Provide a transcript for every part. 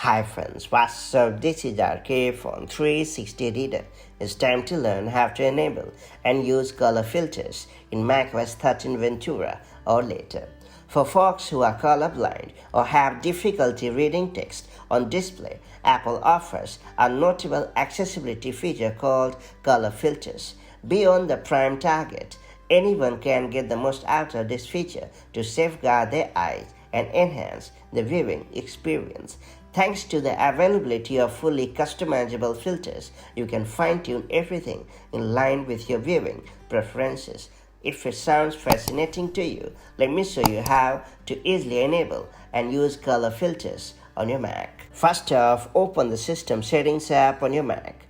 Hi friends, what's up? This is RK from 360 Reader. It's time to learn how to enable and use color filters in macOS 13 Ventura or later. For folks who are colorblind or have difficulty reading text on display, Apple offers a notable accessibility feature called color filters. Beyond the prime target, anyone can get the most out of this feature to safeguard their eyes and enhance the viewing experience. Thanks to the availability of fully customizable filters, you can fine-tune everything in line with your viewing preferences. If it sounds fascinating to you, let me show you how to easily enable and use color filters on your Mac. First off, open the System Settings app on your Mac.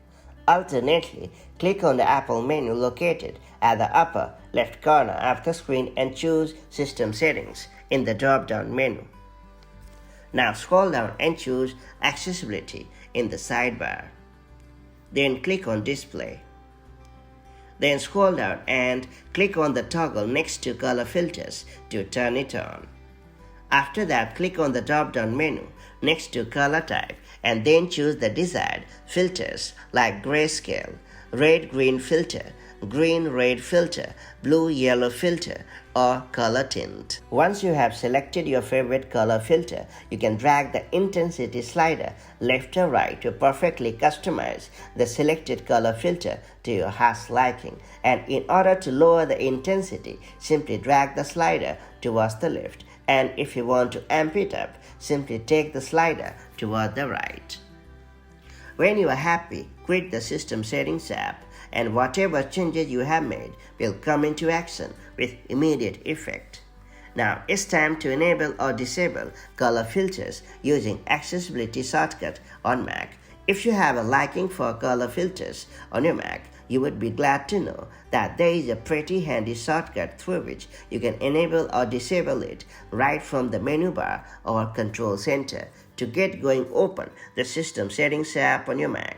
Alternately, click on the Apple menu located at the upper left corner of the screen and choose System Settings in the drop-down menu. Now scroll down and choose Accessibility in the sidebar. Then click on Display. Then scroll down and click on the toggle next to Color Filters to turn it on. After that, click on the drop-down menu next to Color Type and then choose the desired filters like Grayscale, Red-Green Filter, Green-Red Filter, Blue-Yellow Filter, or Color Tint. Once you have selected your favorite color filter, you can drag the intensity slider left or right to perfectly customize the selected color filter to your heart's liking. And in order to lower the intensity, simply drag the slider towards the left. And if you want to amp it up, simply take the slider toward the right. When you are happy, quit the System Settings app and whatever changes you have made will come into action with immediate effect. Now it's time to enable or disable color filters using accessibility shortcut on Mac. If you have a liking for color filters on your Mac, you would be glad to know that there is a pretty handy shortcut through which you can enable or disable it right from the menu bar or control center. To get going, open the System Settings app on your Mac.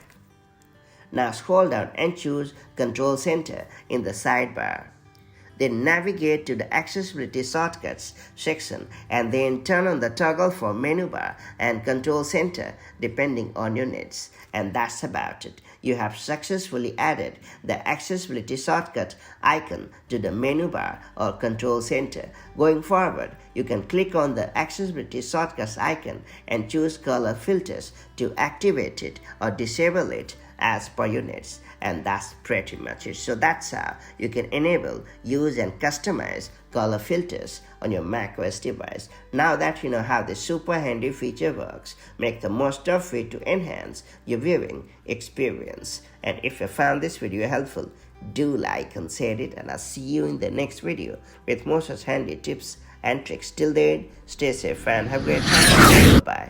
Now scroll down and choose Control Center in the sidebar. Then navigate to the Accessibility Shortcuts section and then turn on the toggle for Menu Bar and Control Center depending on your needs. And that's about it. You have successfully added the Accessibility Shortcut icon to the Menu Bar or Control Center. Going forward, you can click on the Accessibility Shortcuts icon and choose Color Filters to activate it or disable it as per your needs. And that's pretty much it. So that's how you can enable, use and customize color filters on your macOS device. Now that you know how this super handy feature works, make the most of it to enhance your viewing experience. And if you found this video helpful, do like and share it, and I'll see you in the next video with more such handy tips and tricks. Till then, stay safe and have a great time. Bye.